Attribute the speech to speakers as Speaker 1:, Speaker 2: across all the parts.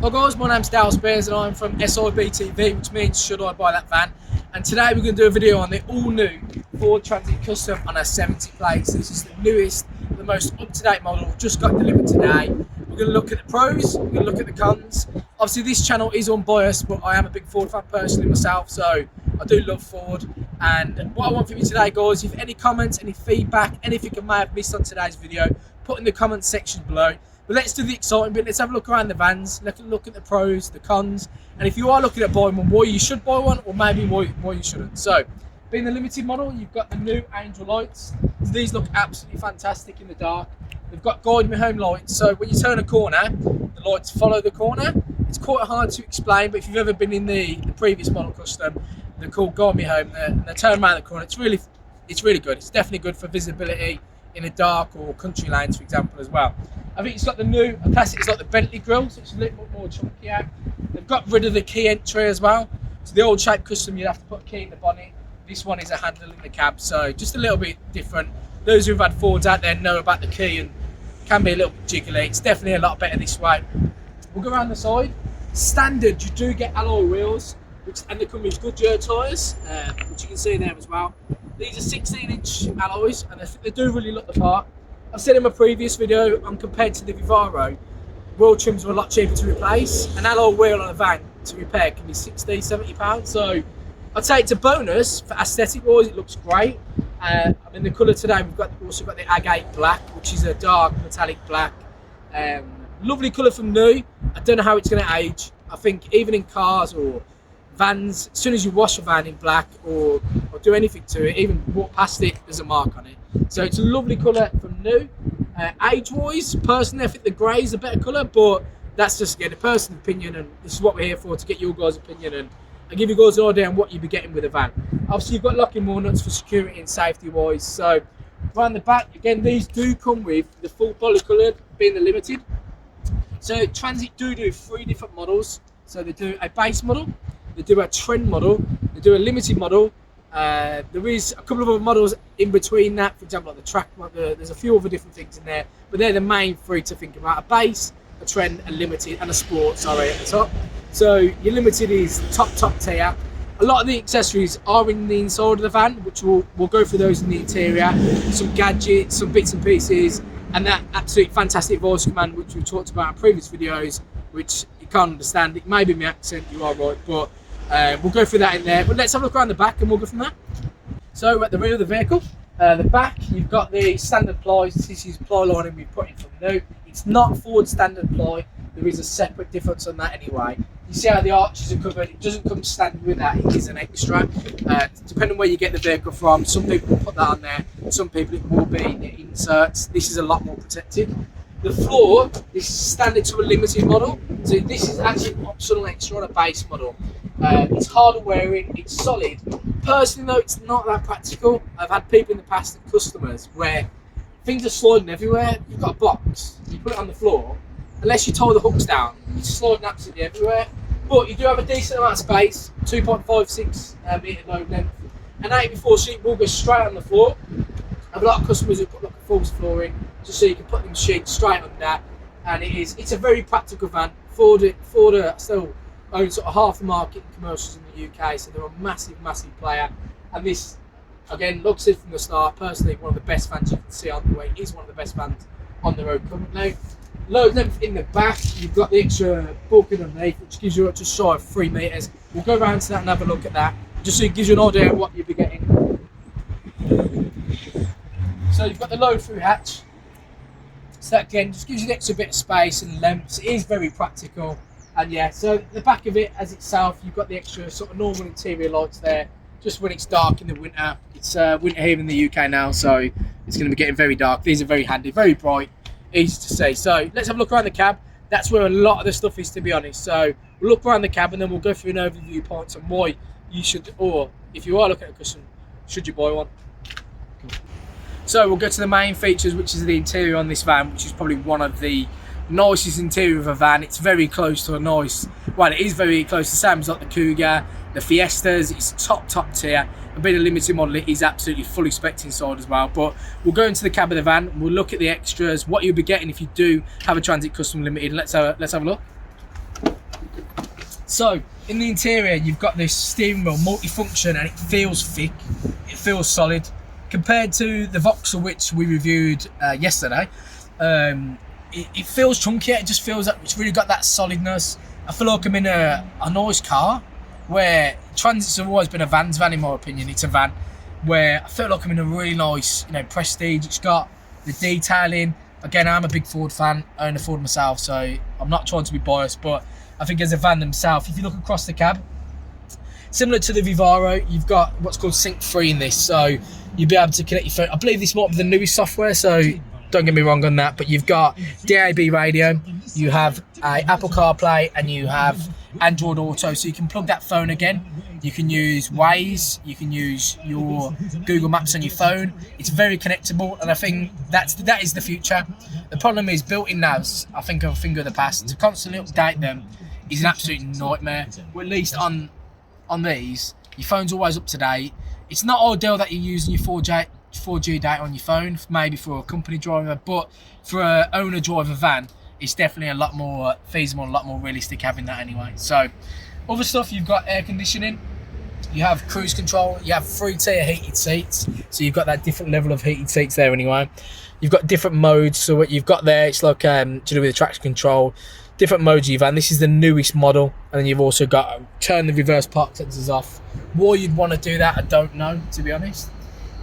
Speaker 1: Well guys, my name's Dale Spears and I'm from SIBTV, which means Should I Buy That Van? And today we're going to do a video on the all new Ford Transit Custom on a 70 plates. This is the newest, the most up-to-date model, just got delivered today. We're going to look at the pros, we're going to look at the cons. Obviously this channel is unbiased, but I am a big Ford fan personally myself, so I do love Ford. And what I want from you today guys, if any comments, any feedback, anything I may have missed on today's video, put in the comments section below. But let's do the exciting bit. Let's have a look around the vans, look at the pros, the cons, and if you are looking at buying one, why you should buy one, or maybe why you shouldn't. So, being the limited model, you've got the new Angel lights. So these look absolutely fantastic in the dark. They've got Guide Me Home lights, so when you turn a corner, the lights follow the corner. It's quite hard to explain, but if you've ever been in the previous model custom, they're called Guide Me Home, and they turn around the corner. It's really good. It's definitely good for visibility in the dark or country lanes, for example, as well. I think it's got the new plastic. It's like the Bentley grille, so it's a little bit more chunkier. They've got rid of the key entry as well. So the old shape custom, you'd have to put a key in the bonnet. This one is a handle in the cab, so just a little bit different. Those who've had Fords out there know about the key and can be a little bit jiggly. It's definitely a lot better this way. We'll go around the side. Standard, you do get alloy wheels, and they come with Goodyear tyres, which you can see there as well. These are 16-inch alloys, and they do really look the part. I've said in my previous video, compared to the Vivaro, wheel trims are a lot cheaper to replace. An alloy wheel on a van to repair can be £60–70. So I'd say it's a bonus for aesthetic wise. It looks great. I mean, the colour today, we've also got the agate black, which is a dark metallic black. Lovely colour from new. I don't know how it's going to age. I think even in cars or vans, as soon as you wash a van in black or do anything to it, even walk past it, there's a mark on it. So it's a lovely colour from new. Age-wise, personally, I think the grey is a better colour, but that's just, again, a personal opinion, and this is what we're here for, to get your guys' opinion and give you guys an idea on what you'll be getting with a van. Obviously, you've got locking wall nuts for security and safety-wise. So around the back, again, these do come with the full polycoloured, being the limited. So Transit do 3 different models. So they do a base model, they do a trend model, they do a limited model. There is a couple of other models in between that, for example, like the track model. There's a few other different things in there, but they're the main 3 to think about: a base, a trend, a limited, and a sport, sorry, at the top. So your limited is top tier. A lot of the accessories are in the inside of the van, which we'll go through those in the interior. Some gadgets, some bits and pieces, and that absolute fantastic voice command, which we've talked about in previous videos, which you can't understand. It may be my accent, you are right, but we'll go through that in there. But let's have a look around the back and we'll go from there. So at the rear of the vehicle, the back, you've got the standard plies. This is ply lining we've put in from new. It's not Ford standard ply. There is a separate difference on that anyway. You see how the arches are covered. It doesn't come standard with that. It is an extra. Depending on where you get the vehicle from, some people will put that on there. Some people it will be the inserts. This is a lot more protected. The floor is standard to a limited model. So this is actually an optional extra on a base model. It's harder wearing, it's solid. Personally though, it's not that practical. I've had people in the past, customers, where things are sliding everywhere. You've got a box, you put it on the floor, unless you tie the hooks down, it's sliding absolutely everywhere. But you do have a decent amount of space, 2.56 metre load length. And 84 sheet will go straight on the floor. I have a lot of customers who put like a false floor in, just so you can put them sheets straight under. And it's a very practical van. Ford are still own sort of half the market in commercials in the UK, so they're a massive player. And this, again, like I said from the start, personally one of the best vans you can see on the way. It is one of the best vans on the road currently. Load length in the back, you've got the extra bulkhead underneath, which gives you just shy of 3 metres. We'll go around to that and have a look at that, just so it gives you an idea of what you'll be getting. So you've got the load through hatch. So that again just gives you the extra bit of space and length. It is very practical. And yeah, so the back of it as itself, you've got the extra sort of normal interior lights there, just when it's dark in the winter. It's winter here in the UK now, so it's going to be getting very dark. These are very handy, very bright, easy to see. So let's have a look around the cab. That's where a lot of the stuff is, to be honest. So we'll look around the cab and then we'll go through an overview points on why you should, or if you are looking at a custom, should you buy one? So we'll go to the main features, which is the interior on this van, which is probably one of the nicest interior of a van. It's very close to a nice, well, it is very close, the same as like the Cougar, the Fiestas. It's top tier, and being a limited model, it is absolutely fully spec'd inside as well. But we'll go into the cab of the van, we'll look at the extras, what you'll be getting if you do have a Transit Custom Limited. Let's have a look. So in the interior, you've got this steering wheel multifunction, and it feels thick. It feels solid compared to the Vauxhall, which we reviewed yesterday. It feels chunkier. It just feels like it's really got that solidness. I feel like I'm in a nice car, where Transits have always been a van's van in my opinion. It's a van where I feel like I'm in a really nice, prestige. It's got the detailing. Again, I'm a big Ford fan. I own a Ford myself, so I'm not trying to be biased, but I think as a van themselves, if you look across the cab, similar to the Vivaro, you've got what's called Sync 3 in this, so you'll be able to connect your phone. I believe this might be the newest software, so don't get me wrong on that, but you've got DAB radio, you have Apple CarPlay, and you have Android Auto, so you can plug that phone again. You can use Waze, you can use your Google Maps on your phone. It's very connectable, and I think that is the future. The problem is built-in navs, I think, are a thing of the past. To constantly update them is an absolute nightmare. Well, at least on these, your phone's always up to date. It's not ideal that you're using your 4G data on your phone, maybe for a company driver, but for an owner-driver van, it's definitely a lot more feasible, a lot more realistic having that anyway. So, other stuff, you've got air conditioning, you have cruise control, you have 3-tier heated seats, so you've got that different level of heated seats there anyway. You've got different modes, so what you've got there, it's like to do with the traction control, different modes of your van. This is the newest model, and then you've also got turn the reverse park sensors off. Why you'd want to do that, I don't know, to be honest.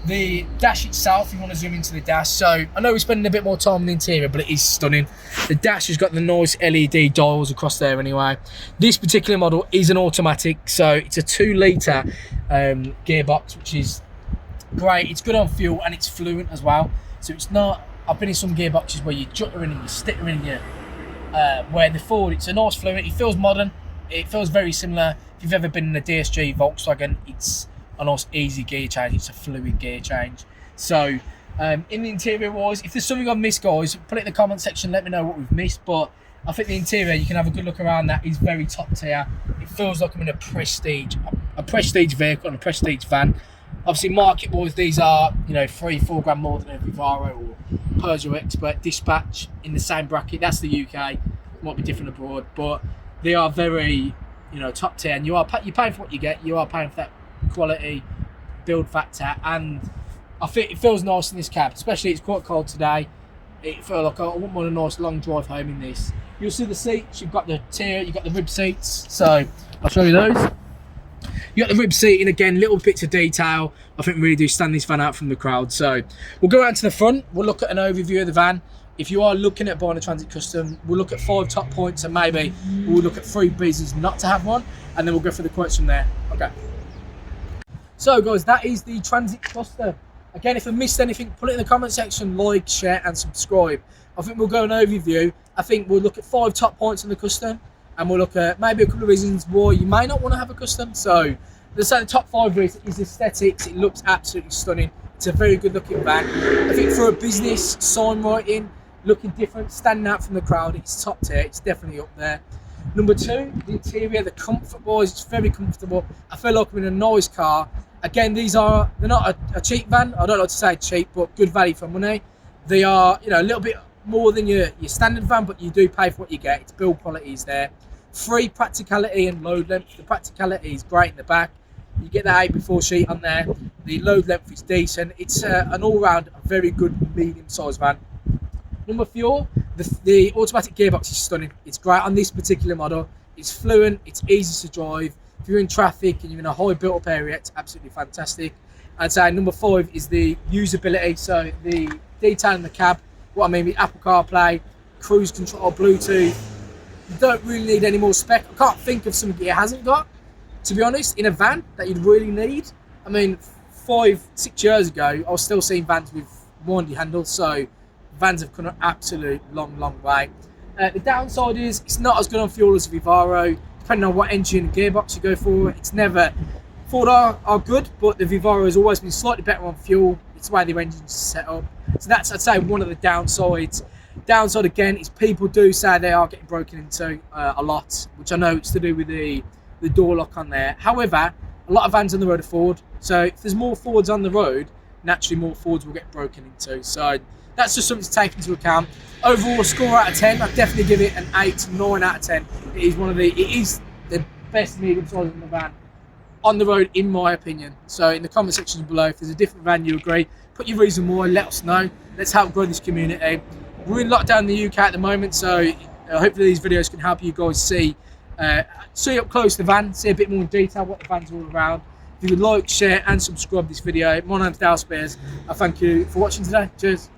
Speaker 1: The dash itself, you want to zoom into the dash. So I know we're spending a bit more time on the interior, but it is stunning. The dash has got the nice LED dials across there anyway. This particular model is an automatic, so it's a 2-litre gearbox, which is great. It's good on fuel, and it's fluent as well. So it's not, I've been in some gearboxes where you jutter in and you stitter in, where the Ford, it's a nice fluent. It feels modern. It feels very similar. If you've ever been in a DSG Volkswagen, it's a nice easy gear change. It's a fluid gear change. So in the interior wise, if there's something I've missed, guys, put it in the comment section, let me know what we've missed. But I think the interior, you can have a good look around. That is very top tier. It feels like I'm in a prestige vehicle and a prestige van. Obviously, market wise, these are 3-4 grand more than a Vivaro or Peugeot Expert Dispatch in the same bracket. That's the UK. Might be different abroad, but they are very top tier. And you're paying for what you get. You are paying for that quality, build factor, and I think it feels nice in this cab, especially it's quite cold today. It feels like I want a nice long drive home in this. You'll see the seats, you've got the tier, you've got the rib seats, so I'll show you those. You got the rib seating again, little bits of detail I think really do stand this van out from the crowd. So we'll go around to the front, we'll look at an overview of the van. If you are looking at buying a Transit Custom, we'll look at 5 top points, and maybe we'll look at 3 reasons not to have one, and then we'll go for the quotes from there. Okay. So guys, that is the Transit Custom. Again, if I missed anything, put it in the comment section, like, share and subscribe. I think we'll go an overview. I think we'll look at 5 top points on the Custom, and we'll look at maybe a couple of reasons why you may not want to have a Custom. So let's say the top 5 reasons is aesthetics. It looks absolutely stunning. It's a very good looking van. I think for a business, sign writing, looking different, standing out from the crowd, it's top tier. It's definitely up there. Number 2, the interior, the comfort wise, it's very comfortable. I feel like I'm in a nice car. Again, they're not a cheap van. I don't like to say cheap, but good value for money. They are, a little bit more than your standard van, but you do pay for what you get. Its build quality is there. 3, practicality and load length. The practicality is great in the back. You get the 8x4 sheet on there. The load length is decent. It's an all-round very good medium-sized van. Number 4, the automatic gearbox is stunning. It's great on this particular model. It's fluent. It's easy to drive. If you're in traffic and you're in a high built-up area, it's absolutely fantastic. I'd say number 5 is the usability. So the detail in the cab. What I mean with Apple CarPlay, cruise control, Bluetooth. You don't really need any more spec. I can't think of something it hasn't got, to be honest, in a van that you'd really need. I mean, 5-6 years ago, I was still seeing vans with windy handles, so vans have come an absolute long way. The downside is it's not as good on fuel as a Vivaro, depending on what engine and gearbox you go for. It's never, Ford are good, but the Vivaro has always been slightly better on fuel. It's the way their engine's set up. So that's, I'd say, one of the downsides. Downside again is people do say they are getting broken into a lot, which I know it's to do with the door lock on there. However, a lot of vans on the road are Ford, so if there's more Fords on the road, naturally more Fords will get broken into. So that's just something to take into account. Overall, a score out of 10, I'd definitely give it an 8, 9 out of 10. It is the best medium size in the van on the road, in my opinion. So in the comment section below, if there's a different van you agree, put your reason why, let us know. Let's help grow this community. We're in lockdown in the UK at the moment, so hopefully these videos can help you guys see up close the van, see a bit more in detail what the van's all around. If you would like, share and subscribe this video. My name's Dale Spears. I thank you for watching today. Cheers.